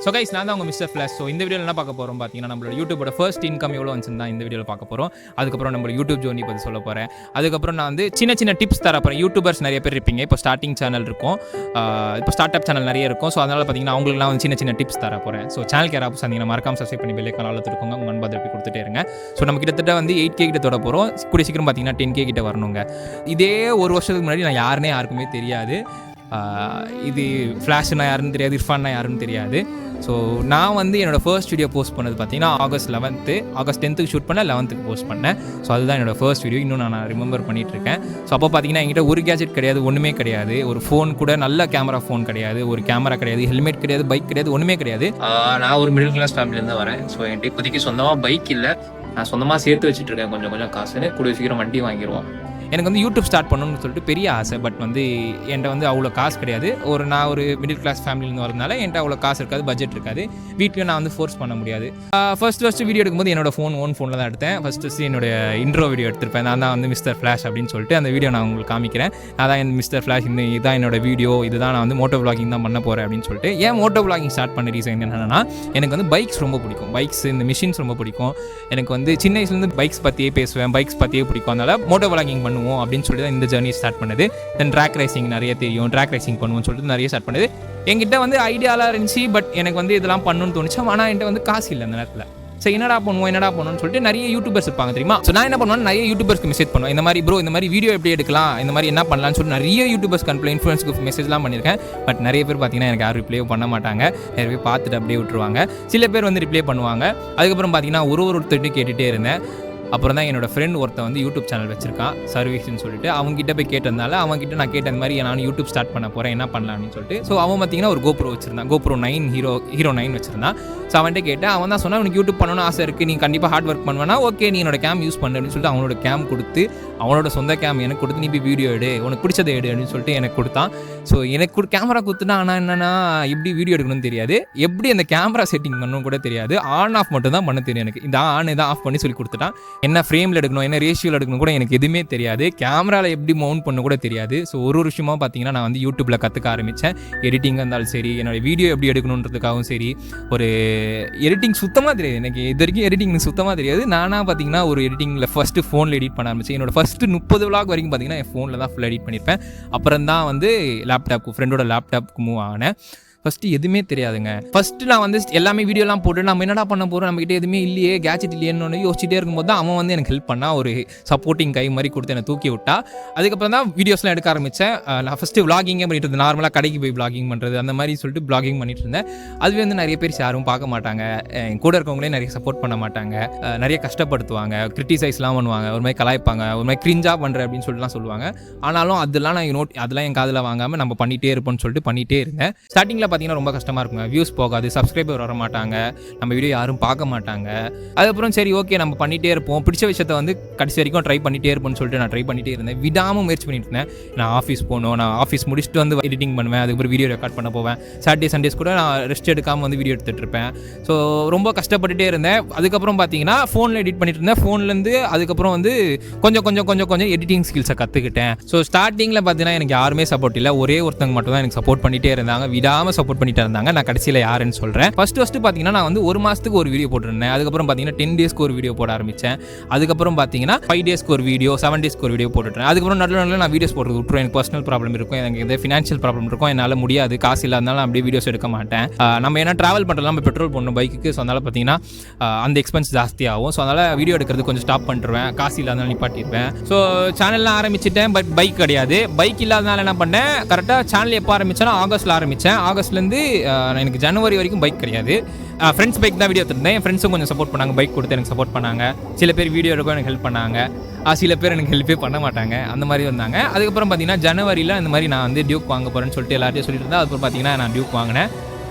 So guys, நான் தான் உங்கள் மிஸ்டர் ஃப்ளாஷ். ஸோ இந்த வீடியோவில் என்ன பார்க்க போகிறோம் பார்த்தீங்கன்னா, நம்மளோட யூடியூபோட ஃபர்ஸ்ட் இன்கம் எவ்வளோ வந்துச்சுன்னு தான் இந்த வீடியோவில் பார்க்க போகிறோம். அதுக்கப்புறம் நம்ம யூடியூப் ஜோர்னி பற்றி சொல்ல போகிறேன். அதுக்கப்புறம் நான் வந்து சின்ன டிப்ஸ் தர போகிறேன். யூடியூபர்ஸ் நிறைய பேர் இருப்பீங்க. இப்போ ஸ்டார்டிங் சேனல் இருக்கும், இப்போ ஸ்டார்ட் அப் சேனல் நிறைய இருக்கும். ஸோ அதனால் பார்த்தீங்கன்னா அவங்களுக்குலாம் வந்து சின்ன டிப்ஸ் தர போகிறேன். ஸோ சேனலுக்கு யாராவது பார்த்தீங்கன்னா மறக்காம சப்ஸ்கிரைப் பண்ணி பெல் ஐக்கான் ஆல் கொடுங்க. உங்கள் நண்பர் திருப்பி கொடுத்துட்டே இருங்க. ஸோ நம்ம கிட்டத்தட்ட வந்து 8K கிட்ட தொட போகிறோம். கூடிய சீக்கிரம் பார்த்தீங்கன்னா 10K கிட்ட வரணுங்க. இதே ஒரு வருஷத்துக்கு முன்னாடி நான் யாருக்குமே தெரியாது. இது ஃப்ளாஷ்னா யாருன்னு தெரியாது, இர்ஃபான்னா யாருன்னு தெரியாது. ஸோ நான் வந்து என்னோடய ஃபர்ஸ்ட் வீடியோ போஸ்ட் பண்ணது பார்த்தீங்கன்னா ஆகஸ்ட் 10th ஷூட் பண்ண 11th போஸ்ட் பண்ணேன். ஸோ அதுதான் என்னோடய ஃபர்ஸ்ட் வீடியோ. இன்னும் நான் ரிமெம்பர் பண்ணிகிட்ருக்கேன். ஸோ அப்போ பார்த்தீங்கன்னா என்கிட்ட ஒரு கேஜெட் கிடையாது, ஒன்றுமே கிடையாது. ஒரு ஃபோன் கூட நல்ல கேமரா ஃபோன் கிடையாது, ஒரு கேமரா கிடையாது, ஹெல்மெட் கிடையாது, பைக் கிடையாது, ஒன்றுமே கிடையாது. நான் ஒரு மிடில் கிளாஸ் ஃபேமிலியிலேருந்து வரேன். ஸோ என்கிட்ட இப்போதைக்கு சொந்தமாக பைக் இல்லை. நான் சொந்தமாக சேர்த்து வச்சுட்ருக்கேன் கொஞ்சம் காசுன்னு. கூடிய சீக்கிரம் வண்டி வாங்கிடுவோம். எனக்கு வந்து யூடியூப் ஸ்டார்ட் பண்ணணும்னு சொல்லிட்டு பெரிய ஆசை. பட் வந்து என்கிட்ட வந்து அவ்வளோ காசு கிடையாது. நான் ஒரு மிடில் கிளாஸ் ஃபேமிலியிலேருந்து வரதுனால என்கிட்ட அவ்வளோ காசு இருக்காது, பட்ஜெட் இருக்காது. வீட்லையும் நான் வந்து ஃபோர்ஸ் பண்ண முடியாது. ஃபர்ஸ்ட் வீடியோ எடுக்கும்போது என்னோட ஃபோனில் தான் எடுத்தேன். ஃபஸ்ட்டு என்னோட இன்ட்ரோ வீடியோ எடுத்திருப்பேன். நான் தான் வந்து மிஸ்டர் ஃப்ளாஷ் அப்படின்னு சொல்லிட்டு அந்த வீடியோ நான் உங்களுக்கு காமிக்கிறேன். அதான் என் மிஸ்டர் ஃப்ளாஷ், இதுதான் என்னோட வீடியோ, இதுதான் நான் வந்து மோட்டோ விளாகிங் தான் பண்ண போகிறேன் அப்படின்னு சொல்லிட்டு. ஏன் மோட்டோ விளாகிங் ஸ்டார்ட் பண்ண ரீசன் என்னென்னா, எனக்கு வந்து பைக்ஸ் ரொம்ப பிடிக்கும். பைக்ஸ், இந்த மிஷின்ஸ் ரொம்ப பிடிக்கும். எனக்கு வந்து சின்ன வயசுலேருந்து பைக்ஸ் பற்றியே பேசுவேன், பைக்ஸ் பற்றியே பிடிக்கும். அதனால் மோட்டோ விளாகிங் பண்ணுவோம் அப்படின்னு சொல்லிட்டு இந்த ஜர்னி ஸ்டார்ட் பண்ணது. தென் ட்ராக் ரேசிங் நிறைய தெரியும், ட்ராக் ரேசிங் பண்ணுவோம்னு சொல்லிட்டு நிறைய ஸ்டார்ட் பண்ணது. என்கிட்ட வந்து ஐடியாலாம் இருந்துச்சு, பட் எனக்கு வந்து இதெல்லாம் பண்ணணும்னு தோணுச்சு. ஆனால் என்கிட்ட வந்து காசு இல்லை அந்த நேரத்தில். ஸோ என்னடா பண்ணுவோம்னு சொல்லிட்டு நிறைய யூடியூபர்ஸ் இருப்பாங்க தெரியுமா. ஸோ நான் என்ன பண்ணுவேன், நிறைய யூடியூபர்ஸ்க்கு மெசேஜ் பண்ணுவேன். இந்த மாதிரி ப்ரோ, இந்த மாதிரி வீடியோ எப்படி எடுக்கலாம், இந்த மாதிரி என்ன பண்ணலாம்னு சொல்லிட்டு நிறைய யூடியூபர்ஸ் இன்ஃப்ளூயன்ஸ்க்கு மெசேஜ்லாம் பண்ணியிருக்கேன். பட் நிறைய பேர் பார்த்தீங்கன்னா எனக்கு யாரும் ரிப்ளே பண்ண மாட்டாங்க. நிறைய பேர் பார்த்துட்டு அப்படியே விட்டுருவாங்க. சில பேர் வந்து ரிப்ளே பண்ணுவாங்க. அதுக்கப்புறம் பார்த்தீங்கன்னா ஒருத்தர்கிட்ட கேட்டுகிட்டே இருந்தேன். அப்புறம் தான் என்னோடய ஃப்ரெண்ட் ஒருத்தன் வந்து யூடியூப் சேனல் வச்சிருக்கான், சர்வீஸ்ன்னு சொல்லிட்டு. அவங்ககிட்ட போய் கேட்டதுனால அவங்ககிட்ட நான் கேட்ட இந்த மாதிரி நான் யூடியூப் ஸ்டார்ட் பண்ண போகிறேன், என்ன பண்ணலாம் அப்படின்னு சொல்லிட்டு. ஸோ அவன் பார்த்தீங்கன்னா ஒரு GoPro வச்சிருந்தான், GoPro 9 ஹீரோ 9 வச்சிருந்தான். ஸோ அவன்கிட்ட கேட்டேன். அவன் தான் சொன்னால் உனக்கு யூடியூப் பண்ணணும்னு ஆசை இருக்குது, நீ கண்டிப்பாக ஹார்ட் ஒர்க் பண்ணுவேன்னா ஓகே நீ என்னோட கேம் யூஸ் பண்ணு அப்படின்னு சொல்லிட்டு அவனோட கேம் கொடுத்து, அவனோட சொந்த கேம் எனக்கு கொடுத்து, நீ போய் வீடியோ எடு, உனக்கு பிடிச்சதை எடு அப்படின்னு சொல்லிட்டு எனக்கு கொடுத்தான். ஸோ எனக்கு கேமரா கொடுத்துட்டா. ஆனால் என்னன்னா, எப்படி வீடியோ எடுக்கணும்னு தெரியாது, எப்படி அந்த கேமரா செட்டிங் பண்ணணும் கூட தெரியாது. ஆன் ஆஃப் மட்டும் தான் பண்ண தெரியும் எனக்கு. இந்த ஆன் இதை ஆஃப் பண்ணி சொல்லி கொடுத்துட்டான். என்ன ஃப்ரேமில் எடுக்கணும், என்ன ரேஷியோவில் எடுக்கணும் கூட எனக்கு எதுவுமே தெரியாது. கேமராவில் எப்படி மவுண்ட் பண்ண கூட தெரியாது. ஸோ ஒரு விஷயமாக பார்த்தீங்கன்னா நான் வந்து யூடியூப்பில் கற்றுக்க ஆரம்பித்தேன். எடிட்டிங்காக இருந்தாலும் சரி, என்னோடய வீடியோ எப்படி எடுக்கணுன்றதுக்காகவும் சரி. ஒரு எடிட்டிங் சுத்தமாக தெரியாது எனக்கு. இது வரைக்கும் எடிட்டிங் சுத்தமாக தெரியாது. நானாக பார்த்தீங்கன்னா ஒரு எடிட்டிங்கில் ஃபஸ்ட்டு ஃபோனில் எடிட் பண்ண ஆரம்பித்தேன். என்னோட ஃபஸ்ட்டு 30 vlog வரைக்கும் பார்த்தீங்கன்னா என் ஃபோனில் தான் ஃபுல் எடிட் பண்ணியிருப்பேன். அப்புறம் தான் வந்து ஃப்ரெண்டோட லேப்டாப்புக்கு மூவ் ஆனேன். ஃபஸ்ட்டு எதுவுமே தெரியாதுங்க. ஃபஸ்ட்டு நான் வந்து எல்லாமே வீடியோலாம் போட்டு நம்ம என்னடா பண்ண போகிறோம், நம்மகிட்ட எதுவுமே இல்லையே, கேட்ஜெட் இல்லையேன்னு யோசிச்சுட்டே இருக்கும்போது தான் அவன் வந்து எனக்கு ஹெல்ப் பண்ணா, ஒரு சப்போர்ட்டிங் கை மாதிரி கொடுத்து என்னை தூக்கி விட்டா. அதுக்கப்புறம் தான் வீடியோஸ்லாம் எடுக்க ஆரம்பித்தேன். நான் ஃபஸ்ட்டு விளாகிங்கே பண்ணிட்டு இருந்தேன். நார்மலாக கடைக்கு போய் விளாகிங் பண்ணுறது அந்த மாதிரி சொல்லிட்டு விளாகிங் பண்ணிட்டு இருந்தேன். அதுவே வந்து நிறைய பேர் யாரும் பார்க்க மாட்டாங்க, என் கூட இருக்கவங்களே நிறைய சப்போர்ட் பண்ண மாட்டாங்க, நிறைய கஷ்டப்படுத்துவாங்க, கிரிட்டிசைஸ்லாம் பண்ணுவாங்க, ஒரு மாதிரி கலாய்ப்பாங்க, ஒரு மாதிரி கிரிஞ்சாக பண்ணுற அப்படின்னு சொல்லிட்டுலாம் சொல்லுவாங்க. ஆனாலும் அதெல்லாம் நான் அதெல்லாம் என் காதில் வாங்காமல் நம்ம பண்ணிகிட்டே இருப்போம்னு சொல்லிட்டு பண்ணிகிட்டே இருந்தேன். ஸ்டார்டிங்கில் பார்த்தீங்கன்னா ரொம்ப கஷ்டமாக இருக்குங்க. வியூஸ் போகாது, சப்ஸ்கிரைபர் வர மாட்டாங்க, நம்ம வீடியோ யாரும் பார்க்க மாட்டாங்க. அதுக்கப்புறம் சரி ஓகே நம்ம பண்ணிகிட்டே இருப்போம், பிடிச்ச விஷயத்தை வந்து கடைசி வரைக்கும் ட்ரை பண்ணிகிட்டே இருப்போம்னு சொல்லிட்டு நான் ட்ரை பண்ணிகிட்டே இருந்தேன். விடாமல் முயற்சி பண்ணிட்டு இருந்தேன். நான் ஆஃபீஸ் போகணும், நான் ஆஃபீஸ் முடிச்சுட்டு வந்து எடிட்டிங் பண்ணுவேன், அதுக்கப்புறம் வீடியோ ரெக்கார்ட் பண்ண போவேன். சாட்டர்டே சண்டேஸ் கூட நான் ரெஸ்ட் எடுக்காமல் வந்து வீடியோ எடுத்துகிட்டு இருப்பேன். ஸோ ரொம்ப கஷ்டப்பட்டுட்டே இருந்தேன். அதுக்கப்புறம் பார்த்தீங்கன்னா ஃபோனில் எடிட் பண்ணிட்டு இருந்தேன். ஃபோன்லேருந்து அதுக்கப்புறம் வந்து கொஞ்சம் எடிட்டிங் ஸ்கில்ஸை கற்றுக்கிட்டேன். ஸோ ஸ்டார்டிங்கில் பார்த்தீங்கன்னா எனக்கு யாருமே சப்போர்ட் இல்லை, ஒரே ஒருத்தவங்க மட்டும் தான் எனக்கு சப்போர்ட் பண்ணிகிட்டே இருந்தாங்க, விடாமல் சப்போர்ட் பண்ணிட்டு இருந்தாங்க. நான் கடைசியில் யாருன்னு சொல்கிறேன். ஃபஸ்ட்டு பார்த்தீங்கன்னா நான் வந்து 1 மாதத்துக்கு ஒரு வீடியோ போட்டிருந்தேன். அதுக்கப்புறம் பார்த்தீங்கன்னா 10 daysக்கு ஒரு வீடியோ போட ஆரம்பித்தேன். அதுக்கப்புறம் பார்த்தீங்கன்னா 5 daysக்கு ஒரு வீடியோ, 7 daysக்கு ஒரு வீடியோ போட்டுட்டேன். அதுக்கப்புறம் நடுவில் நான் வீடியோஸ் போடுறது விட்டுருவேன். எனக்கு பர்சனல் ப்ராப்ளம் இருக்கும், எனக்கு எதாவது ஃபினான்ஷியல் ப்ராப்ளம் இருக்கும், என்னால் முடியாது, காசு இல்லாதனால அப்படியே வீடியோஸ் எடுக்க மாட்டேன். நம்ம ஏன்னா ட்ராவல் பண்ணுறதுலாம் நம்ம பெட்ரோல் போடணும் பைக்குக்கு. ஸோ அதனால் பார்த்தீங்கன்னா அந்த எக்ஸ்பென்ஸ் ஜாஸ்தியாகும். ஸோ அதனால் வீடியோ எடுக்கிறது கொஞ்சம் ஸ்டாப் பண்ணிடுவேன், காசு இல்லாதனால நிப்பாட்டிடுவேன். ஸோ சேனல்லாம் ஆரம்பிச்சிட்டேன், பட் பைக் கிடையாது. பைக் இல்லாதனால என்ன பண்ணேன், கரெக்டாக சேனல் எப்போ ஆரம்பித்தேன்னா ஆகஸ்ட்டில் ஆரம்பித்தேன். ஆகஸ்ட்லேருந்து எனக்கு ஜனவரி வரைக்கும் பைக் கிடையாது. ஃப்ரெண்ட்ஸ் பைக் தான் வீடியோ எடுத்துருந்தேன். என் ஃப்ரெண்ட்ஸும் கொஞ்சம் சப்போர்ட் பண்ணாங்க, பைக் கொடுத்து எனக்கு சப்போர்ட் பண்ணாங்க. சில பேர் வீடியோ எடுக்கும் எனக்கு ஹெல்ப் பண்ணாங்க, சில பேர் எனக்கு ஹெல்ப்பே பண்ண மாட்டாங்க, அந்த மாதிரி வந்தாங்க. அதுக்கப்புறம் பார்த்தீங்கன்னா ஜனவரியில் இந்த மாதிரி நான் வந்து டியூக் வாங்க போகிறேன்னு சொல்லிட்டு எல்லாத்தையும் சொல்லிட்டு இருந்தேன். அதுக்கப்புறம் பார்த்தீங்கன்னா நான் டியூக் வாங்கினேன்.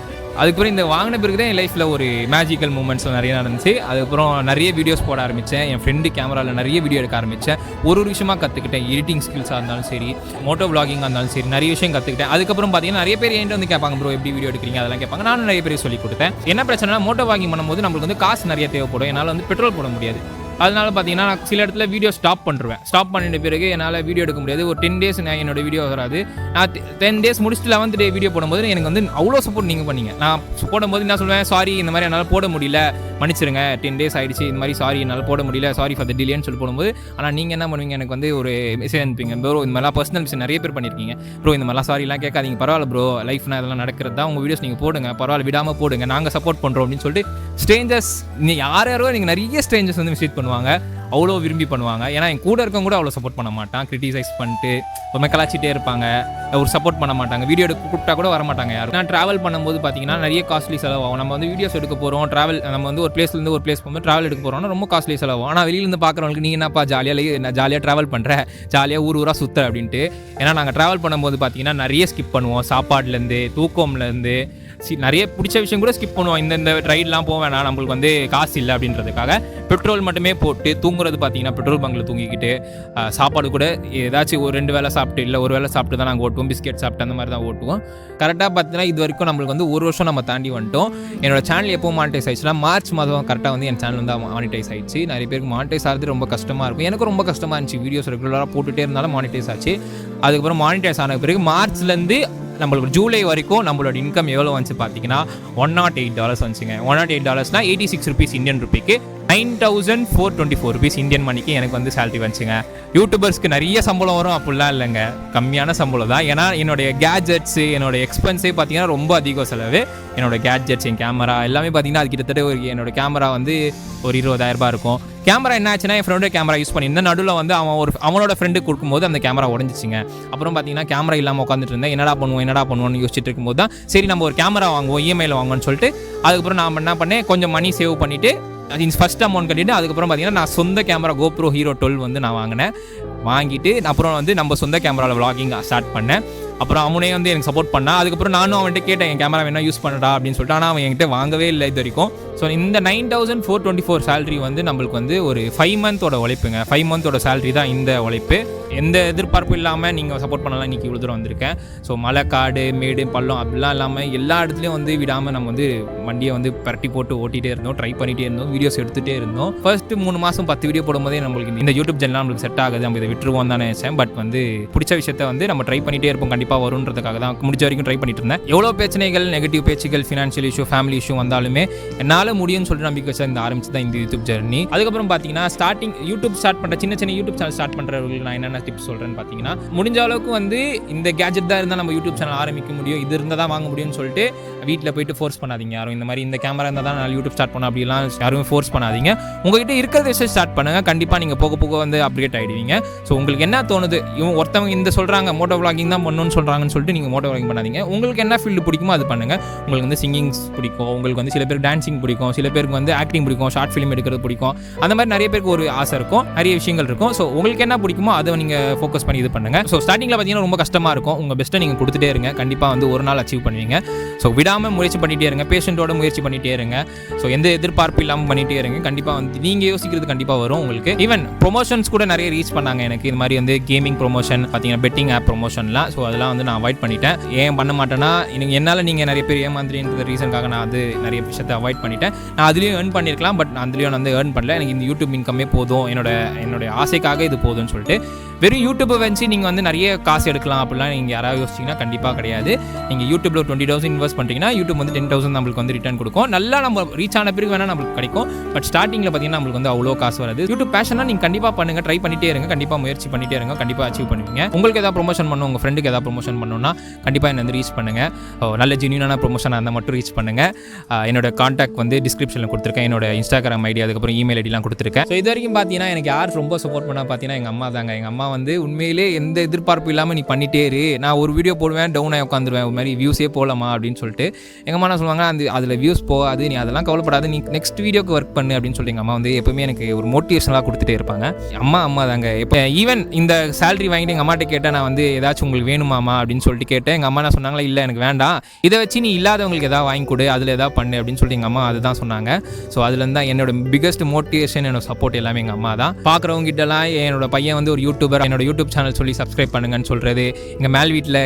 அதுக்கப்புறம் இந்த வாங்கின பிறகு தான் என் லைஃப்பில் ஒரு மேஜிக்கல் மூமெண்ட்ஸ் நிறைய நடந்துச்சு. அதுக்கப்புறம் நிறைய வீடியோஸ் போட ஆரம்பித்தேன். என் ஃப்ரெண்டு கேமராவில் நிறைய வீடியோ எடுக்க ஆரம்பித்தேன். ஒரு விஷயமாக கற்றுக்கிட்டேன். எடிட்டிங் ஸ்கில்ஸாக இருந்தாலும் சரி, மோட்டோ விளாகிங்காக இருந்தாலும் சரி, நிறைய விஷயம் கற்றுக்கிட்டேன். அதுக்கப்புறம் பார்த்தீங்கன்னா நிறைய பேர் என்கிட்ட வந்து கேட்பாங்க, ப்ரோ எப்படி வீடியோ எடுக்கிறீங்க அதெல்லாம் கேட்பாங்க. நானும் நிறைய பேர் சொல்லி கொடுத்தேன். என்ன பிரச்சனைனா, மோட்டோ விளாகிங் பண்ணும்போது நம்மளுக்கு வந்து காசு நிறைய தேவைப்படும். என்னால் வந்து பெட்ரோல் போட முடியாது. அதனால பார்த்தீங்கன்னா நான் சில இடத்துல வீடியோ ஸ்டாப் பண்ணிடுவேன். ஸ்டாப் பண்ணிட்ட பிறகு என்னால் வீடியோ எடுக்க முடியாது. ஒரு 10 days நான் என்னோட வீடியோ வராது. நான் 10 days முடிச்சுட்டு 11th day வீடியோ போடும்போது எனக்கு வந்து அவ்வளோ சப்போர்ட் நீங்கள் பண்ணீங்க. நான் போடும்போது என்ன சொல்லுவேன், சாரி இந்த மாதிரி என்னால் போட முடியல, மன்னிச்சிருங்க, 10 days ஆகிடுச்சு, இந்த மாதிரி சாரி என்னால் போட முடியல, சாரி ஃபார் த டிலேன்னு சொல்லி போடும்போது, ஆனால் நீங்கள் என்ன பண்ணுவீங்க, எனக்கு வந்து ஒரு மெசேஜ் அனுப்பிங்க, ப்ரோ இந்த மாதிரிலாம் பர்சனல் விஷயம் நிறைய பேர் பண்ணியிருக்கீங்க, ப்ரோ இந்த மாதிரிலாம் சாரிலாம் கேட்காதீங்க, பரவாயில்ல ப்ரோ, லைஃப்னா இதெல்லாம் நடக்கிறது தான், உங்கள் வீடியோஸ் நீங்கள் போடுங்க, பரவாயில்ல விடாமல் போடுங்க, நாங்கள் சப்போர்ட் பண்ணுறோம் அப்படின்னு சொல்லிட்டு ஸ்ட்ரேஞ்சர்ஸ் யாரோ நீங்கள் நிறைய ஸ்ட்ரேஞ்சர்ஸ் வந்து விசிட் பண்ணுவாங்க, அவ்வளோ விரும்பி பண்ணுவாங்க. ஏன்னா என் கூட இருக்கவங்க கூட அவ்வளோ சப்போர்ட் பண்ண மாட்டான், கிரிட்டிசைஸ் பண்ணிட்டு ரொம்ப கலாச்சிட்டே இருப்பாங்க, ஒரு சப்போர்ட் பண்ண மாட்டாங்க, வீடியோ எடுக்க கூப்பிட்டா கூட வர மாட்டாங்க யாரும். நான் ட்ராவல் பண்ணும்போது பார்த்தீங்கன்னா நிறைய காஸ்ட்லி செலவாகும். நம்ம வந்து வீடியோஸ் எடுக்க போகிறோம், ட்ராவல் நம்ம வந்து ஒரு பிளேஸ்லேருந்து ஒரு பிளேஸ் போகும்போது ட்ராவல் எடுக்க போகிறோம்னா ரொம்ப காஸ்ட்லி செலவாகும். ஆனால் வெளியிலேருந்து பார்க்குறவங்களுக்கு நீ என்னப்பா ஜாலியாக ட்ராவல் பண்ணுற, ஜாலியாக ஊராக சுற்றுற அப்படின்ட்டு. ஏன்னா நாங்கள் ட்ராவல் பண்ணும்போது பார்த்தீங்கன்னா நிறைய ஸ்கிப் பண்ணுவோம், சாப்பாடுலேருந்து தூக்கம்லேருந்து நிறைய பிடிச்ச விஷயம் கூட ஸ்கிப் பண்ணுவோம். இந்த ரைட்லாம் போக வேணாம், நம்மளுக்கு வந்து காசு இல்லை அப்படின்றதுக்காக பெட்ரோல் மட்டுமே போட்டு தூங்குறது பார்த்தீங்கன்னா பெட்ரோல் பங்கில் தூங்கிக்கிட்டு, சாப்பாடு கூட ஏதாச்சும் ஒரு 2 வேளை சாப்பிட்டு இல்லை ஒரு வேளை சாப்பிட்டு தான் நாங்கள் ஓட்டுவோம், பிஸ்கெட் சாப்பிட்டு அந்த மாதிரி தான் ஓட்டுவோம். கரெக்டாக பார்த்தீங்கன்னா இது வரைக்கும் நம்மளுக்கு வந்து 1 வருஷம் நம்ம தாண்டி வந்துட்டோம். என்னோட சேனல் எப்போ மானிட்டைஸ் ஆயிடுச்சுன்னா மார்ச் மாதம் கரெக்டாக வந்து என் சேனல் வந்து மானிட்டைஸ் ஆயிடுச்சு. நிறைய பேருக்கு மானிட்டைஸ் ஆகிறது ரொம்ப கஷ்டமாக இருக்கும், எனக்கும் ரொம்ப கஷ்டமாக இருந்துச்சு. வீடியோஸ் ரெகுலராக போட்டுகிட்டே இருந்தாலும் மானிட்டைஸ் ஆச்சு. அதுக்கப்புறம் மானிட்டைஸ் ஆன பிறகு மார்ச்லேருந்து நம்மளுக்கு ஜூலை வரைக்கும் நம்மளோட இன்கம் எவ்வளோ வந்துச்சு பார்த்தீங்கன்னா $108 வந்துச்சுங்க. $108 86 rupees இந்தியன் ருபிக்கு 9,424 rupees இந்தியன் மணிக்கு எனக்கு வந்து சேலரி வந்துச்சுங்க. யூடியூபர்ஸ்க்கு நிறைய சம்பளம் வரும் அப்படிலாம் இல்லைங்க, கம்மியான சம்பளம் தான். ஏன்னா என்னுடைய கேட்ஜெட்ஸு என்னோட எக்ஸ்பென்ஸே பார்த்தீங்கன்னா ரொம்ப அதிகம் செலவு. என்னோட கேட்ஜெட்ஸ் என் கேமரா எல்லாமே பார்த்தீங்கன்னா அது கிட்டத்தட்ட என்னோட கேமரா வந்து ஒரு 20,000 இருக்கும். கேமரா என்ன ஆச்சுன்னா என் ஃப்ரெண்டோட கேமரா யூஸ் பண்ணியிருந்தேன், நடுவில் வந்து அவனோட ஃப்ரெண்டுக்கு கொடுக்கும்போது அந்த கேமரா உடஞ்சிச்சிங்க. அப்புறம் பார்த்தீங்கன்னா கேமரா இல்லாமல் உட்காந்துட்டு இருந்தேன், என்னடா பண்ணுவோன்னு யோசிச்சுட்டு இருக்கும்போது தான் சரி நம்ம ஒரு கேமரா வாங்குவோம், இஎம்ஐயில் வாங்குவோன்னு சொல்லிட்டு அதுக்கப்புறம் நான் என்ன பண்ணேன், கொஞ்சம் மணி சேவ் பண்ணிவிட்டு ஃபஸ்ட் அமௌண்ட் கட்டிட்டு அதுக்கப்புறம் பார்த்தீங்கன்னா நான் சொந்த கேமரா GoPro Hero 12 வந்து நான் வாங்கிட்டு அப்புறம் வந்து நம்ம சொந்த கேமராவில் vlogging ஸ்டார்ட் பண்ணேன். அப்புறம் அவனே வந்து எனக்கு சப்போர்ட் பண்ணான். அதுக்கப்புறம் நானும் அவன்கிட்ட கேட்டேன் என் கேமரா வேணா யூஸ் பண்ணடா அப்படின்னு சொல்லிட்டு, ஆனால் அவன் என்கிட்ட வாங்கவே இல்லை இது வரைக்கும். ஸோ இந்த 9,424 சேலரி வந்து நம்மளுக்கு வந்து ஒரு 5 monthோட உழைப்புங்க. 5 monthோட சேலரி தான் இந்த உழைப்பு. எந்த எதிர்பார்ப்பும் இல்லாமல் நீங்கள் சப்போர்ட் பண்ணலாம் இன்றைக்கி இவ்வளோ தூரம் வந்திருக்கேன். ஸோ மலை காடு மேடு பள்ளம் அப்படிலாம் இல்லாமல் எல்லா இடத்துலையும் வந்து விடாமல் நம்ம வந்து வண்டியை வந்து பரட்டி போட்டு ஓட்டிகிட்டே இருந்தோம், ட்ரை பண்ணிகிட்டே இருந்தோம், வீடியோஸ் எடுத்துகிட்டே இருந்தோம். ஃபர்ஸ்ட்டு 3 மாதம் 10 வீடியோ போடும்போதே நம்மளுக்கு இந்த யூடியூப் சேனல் நம்மளுக்கு செட் ஆகுது, நம்ம இதை விட்டுருவோம் தான் நினைச்சேன். பட் வந்து பிடிச்ச விஷயத்த வந்து நம்ம ட்ரை பண்ணிகிட்டே இருப்போம், கண்டிப்பாக வருன்றதுக்காக தான் முடிஞ்ச வரைக்கும் ட்ரை பண்ணிட்டு இருந்தேன். எவ்வளோ பிரச்சனைகள், நெகட்டிவ் பேச்சுகள், ஃபினான்ஷியல் இஷ்யூ, ஃபேமிலி இஷ்யூ வந்தாலுமே என்னால் முடியும்னு சொல்லிட்டு நம்பிக்கை வச்சா இந்த ஆரம்பிச்சு தான் இந்த யூடியூப் ஜர்னி. அதுக்கப்புறம் பார்த்தீங்கன்னா யூடியூப் ஸ்டார்ட் பண்ணுற சின்ன யூடியூப் சேனல் ஸ்டார்ட் பண்ணுறவங்களுக்கு நான் என்னென்ன டிப்ஸ் சொல்கிறேன்னு பார்த்தீங்கன்னா, முடிஞ்ச அளவுக்கு வந்து இந்த கேஜெட் தான் இருந்தால் நம்ம யூடியூப் சேனல் ஆரம்பிக்க முடியும், இது இருந்தால் தான் வாங்க முடியும்னு சொல்லிட்டு வீட்டில் போயிட்டு ஃபோர்ஸ் பண்ணாதீங்க யாரும். இந்த மாதிரி இந்த கேமரா இருந்தால் தான் நான் யூடியூப் ஸ்டார்ட் பண்ண அப்படிலாம் யாரும் ஃபோர்ஸ் பண்ணாதீங்க. உங்ககிட்ட இருக்கிறத வச்சு ஸ்டார்ட் பண்ணுங்க, கண்டிப்பாக நீங்கள் போக போக வந்து அப்டேட் ஆகிடுவீங்க. ஸோ உங்களுக்கு என்ன தோணுது, ஒருத்தவங்க இந்த சொல்கிறாங்க மோட்டோ vlogging தான் பண்ணணும்னு சொல்கிறாங்கன்னு சொல்லிட்டு நீங்கள் மோட்டோ vlogging பண்ணாதீங்க. உங்களுக்கு என்ன ஃபீல்டு பிடிக்குமோ அது பண்ணுங்கள். உங்களுக்கு வந்து சிங்கிங்ஸ் பிடிக்கும், உங்களுக்கு வந்து சில பேர் டான்சிங் பிடிக்கும், சில பேருக்கு வந்து ஆக்டிங் பிடிக்கும், ஷார்ட் ஃபிலிம் எடுக்கிறது பிடிக்கும், அந்த மாதிரி நிறைய பேருக்கு ஒரு ஆசை இருக்கும், நிறைய விஷயங்கள் இருக்கும். ஸோ உங்களுக்கு என்ன பிடிக்குமோ அதை நீங்கள் ஃபோக்கஸ் பண்ணி இது பண்ணுங்கள். ஸோ ஸ்டார்டிங்கில் பார்த்தீங்கன்னா ரொம்ப கஷ்டமாக இருக்கும், உங்கள் பெஸ்ட்டை நீங்கள் கொடுத்துட்டே இருங்க, கண்டிப்பாக வந்து ஒரு நாள் அச்சீவ் பண்ணுவீங்க. ஸோ விடாமல் முயற்சி பண்ணிகிட்டே இருங்க, பேஷண்ட்டோட முயற்சி பண்ணிகிட்டே இருங்க. ஸோ எந்த எதிர்பார்ப்பு இல்லாமல் பண்ணிகிட்டே இருங்க, கண்டிப்பாக வந்து நீங்கள் யோசிக்கிறது கண்டிப்பாக வரும் உங்களுக்கு. ஈவன் ப்ரொமோஷன்ஸ் கூட நிறைய ரீச் பண்ணாங்க எனக்கு, இது மாதிரி வந்து கேமிங் ப்ரொமோஷன் பார்த்தீங்கன்னா பெட்டிங் ஆப் ப்ரொமோஷன்லாம். ஸோ அதெல்லாம் வந்து நான் அவாய்ட் பண்ணிட்டேன். ஏன் பண்ண மாட்டேன்னா என்னால் நீங்கள் நிறைய பேர் ஏமாந்துறீன்ற ரீசனுக்காக நான் அது நிறைய விஷயத்தை அவாய்ட் பண்ணிட்டேன். நான் அதுலேயும் ஏர்ன் பண்ணியிருக்கலாம், பட் அதுலேயும் நான் வந்து ஏர்ன் பண்ணல. எனக்கு இந்த யூடியூப் இன்கமே போதும், என்னோட ஆசைக்காக இது போதும்னு சொல்லிட்டு வெறும் யூடியூப்பை வச்சு நீங்கள் வந்து நிறைய காசு எடுக்கலாம் அப்படிலாம் நீங்கள் யாராவது யோசிச்சிங்கன்னா கண்டிப்பாக கிடையாது. நீங்கள் யூடியூப்பில் 20,000 இன்வெஸ்ட் பண்ணிட்டீங்கன்னா யூடியூப் வந்து 10,000 நம்மளுக்கு வந்து ரிட்டர்ன் கொடுக்கும். நல்லா நம்ம ரீச் ஆன பிறகு வேணால் நம்மளுக்கு கிடைக்கும், பட் ஸ்டார்டிங்கில் பார்த்தீங்கன்னா நம்மளுக்கு வந்து அவ்வளோ காசு வராது. யூடியூப் பேஷனாக நீங்கள் கண்டிப்பாக பண்ணுங்கள், ட்ரை பண்ணிட்டே இருங்க, கண்டிப்பாக முயற்சி பண்ணிட்டே இருங்க, கண்டிப்பாக அச்சீவ் பண்ணுவீங்க. உங்களுக்கு ஏதாவது ப்ரொமோஷன் பண்ணணும், உங்கள் ஃப்ரெண்டுக்கு ஏதாவது ப்ரொமோஷன் பண்ணணும்னா கண்டிப்பாக என்ன வந்து ரீச் பண்ணுங்கள். நல்ல ஜென்யூனான ப்ரொமோஷன் அந்த மட்டும் ரீச் பண்ணுங்கள். என்னோட கான்டாக்ட் வந்து டிஸ்கிரிப்ஷனில் கொடுத்துருக்கேன், என்னோட இன்ஸ்டாகிராம் ஐடி அதுக்கப்புறம் இமெயில் ஐடிலாம் கொடுத்துருக்கேன். ஸோ இது வரைக்கும் பார்த்தீங்கன்னா எனக்கு யார் ரொம்ப சப்போர்ட் பண்ணால் பார்த்தீங்கன்னா எங்கள் அம்மா தாங்க. எங்கள் அம்மா வந்து உண்மையிலே எந்த எதிர்பார்ப்பு இல்லாமல் நீ பண்ணிட்டே இரு, நான் ஒரு வீடியோ போடுவேன் டவுன் ஆகி உட்காந்துருவேன், ஒரு மாதிரி வியூஸே போகலாமா அப்படின்னு சொல்லிட்டு. எங்கள் அம்மா என்ன சொல்லுவாங்க, அதில் வியூஸ் போகாது, நீ அதெல்லாம் கவலைப்படாது, நீ நெக்ஸ்ட் வீடியோக்கு ஒர்க் பண்ணு அப்படின்னு சொல்லிட்டு எங்கள் அம்மா வந்து எப்பவுமே எனக்கு ஒரு மோட்டிவேஷனலாக கொடுத்துட்டே இருப்பாங்க. அம்மா தாங்க. இப்போ ஈவன் இந்த சேலரி வாங்கிட்டு எங்கள் அம்மாட்ட கேட்டேன், நான் வந்து ஏதாச்சும் உங்களுக்கு வேணுமாமா அப்படின்னு சொல்லிட்டு கேட்டேன். எங்கள் அம்மா என்ன சொன்னாங்களா, இல்லை எனக்கு வேண்டாம், இதை வச்சு நீ இல்லாதவங்களுக்கு எதாவது வாங்கி கொடு, அதில் எதாவது பண்ணு அப்படின்னு சொல்லிட்டு எங்கள் அம்மா அதுதான் சொன்னாங்க. ஸோ அதுலேருந்து தான் என்னோட பிகஸ்ட் மோட்டிவேஷன், என்னோட சப்போர்ட் எல்லாமே எங்கள் அம்மா தான். பார்க்குறவங்க கிட்டலாம் என்னோட பையன் வந்து ஒரு யூடியூபர் யூடியூபர் என்னோட யூடியூப் சேனல் சொல்லி சப்ஸ்கிரைப் பண்ணுங்கன்னு சொல்கிறது, எங்கள் மேல் வீட்டில்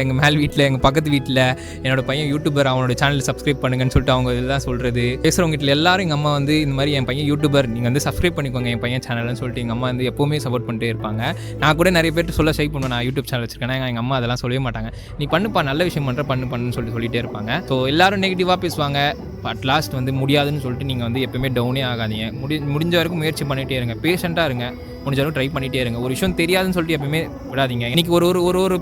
எங்கள் பக்கத்து வீட்டில் என்னோட பையன் யூடியூபர் அவனோட சேனல் சப்ஸ்கிரைப் பண்ணுங்கன்னு சொல்லிட்டு அவங்க இதெல்லாம் சொல்கிறது. பேசுகிறவங்க வீட்டில் எல்லாரும் எங்கள் அம்மா வந்து இந்த மாதிரி என் பையன் யூடியூபர் நீங்கள் வந்து சப்ஸ்கிரைப் பண்ணிக்கோங்க என் பையன் சேனல்னு சொல்லிட்டு எங்கள் அம்மா வந்து எப்போவுமே சப்போர்ட் பண்ணிட்டே இருப்பாங்க. நான் கூட நிறைய பேர் சொல்ல ஷை பண்ணுவேன் நான் யூடியூப் சேனல் வச்சிருக்கேன். எங்கள் அம்மா அதெல்லாம் சொல்லவே மாட்டாங்க. நீ பண்ணுப்பா நல்ல விஷயம் பண்ணுற பண்ணுன்னு சொல்லிட்டே இருப்பாங்க. ஸோ எல்லாரும் நெகட்டிவாக பேசுவாங்க. அட் லாஸ்ட் வந்து முடியாதுன்னு சொல்லிட்டு நீங்கள் வந்து எப்பவுமே டவுனே ஆகாதீங்க. முடிஞ்ச வரைக்கும் முயற்சி பண்ணிகிட்டே இருங்க, பேஷண்ட்டாக இருங்க, முடிஞ்ச அளவுக்கு ட்ரை பண்ணிகிட்டே இருங்க. ஒரு விஷயம் தெரியாதுன்னு சொல்லிட்டு எப்பவுமே விடாதீங்க. இன்றைக்கி ஒரு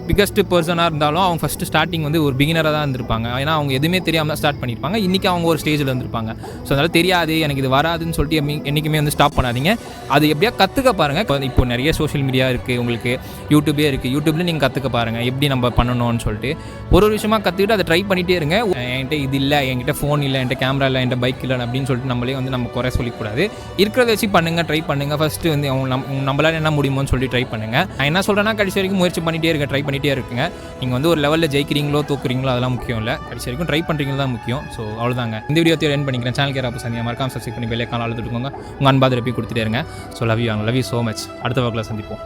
பிக்கஸ்ட் பர்சனாக இருந்தாலும் அவங்க ஃபஸ்ட்டு ஸ்டார்டிங் வந்து ஒரு பிகினராக தான் இருந்திருப்பாங்க. ஏன்னா அவங்க எதுவுமே தெரியாமல் ஸ்டார்ட் பண்ணியிருப்பாங்க. இன்றைக்கி அவங்க ஒரு ஸ்டேஜில் இருந்திருப்பாங்க. ஸோ அதனால் தெரியாது எனக்கு இது வராதுன்னு சொல்லிட்டு என்றைக்குமே வந்து ஸ்டாப் பண்ணாதீங்க. அது எப்படியா கற்றுக்க பாருங்கள். இப்போ நிறைய சோஷியல் மீடியா இருக்குது, உங்களுக்கு யூடியூபே இருக்குது. யூடியூப்லேயும் நீங்கள் கற்றுக்க பாருங்கள் எப்படி நம்ம பண்ணணும்னு சொல்லிட்டு. ஒரு விஷயமாக கற்றுக்கிட்டு அதை ட்ரை பண்ணிகிட்டே இருங்க. என்கிட்ட இது இல்லை, என்கிட்ட ஃபோன் இல்லை, என்கிட்ட கேமரா இல்லை, என்கிட்ட பைக் இல்லை அப்படின்னு சொல்லிட்டு நம்மளே வந்து நம்ம குறை சொல்லிக்கூடாது. இருக்கிறத வச்சு பண்ணுங்கள், ட்ரை பண்ணுங்கள். ஃபஸ்ட்டு வந்து நம்மளால் என்ன முடியுமோன்னு சொல்லி ட்ரை பண்ணுங்கள். நான் என்ன சொல்கிறேன்னா கடைசி வரைக்கும் முயற்சி பண்ணிகிட்டே இருக்க, ட்ரை பண்ணிகிட்டே இருக்குங்க. நீங்கள் வந்து ஒரு லெவலில் ஜெயிக்கிறீங்களோ தோக்குறீங்களோ அதெல்லாம் முக்கியம் இல்லை, கடைசி வரைக்கும் ட்ரை பண்ணுறீங்களோ தான் முக்கியம். ஸோ அவ்வளோதாங்க. இந்த வீடியோ என் பண்ணிக்கிறேன். சேனல் கேரா பசங்க மறக்காம சப்ஸ்கிரைப் பண்ணி பெல்லைக்கான அழுத்துட்டுக்கோங்க. உங்கள் அன்பாக ரெப்பி கொடுத்துட்டே இருங்க. So love you so much. அடுத்த வகுப்பில் சந்திப்போம்.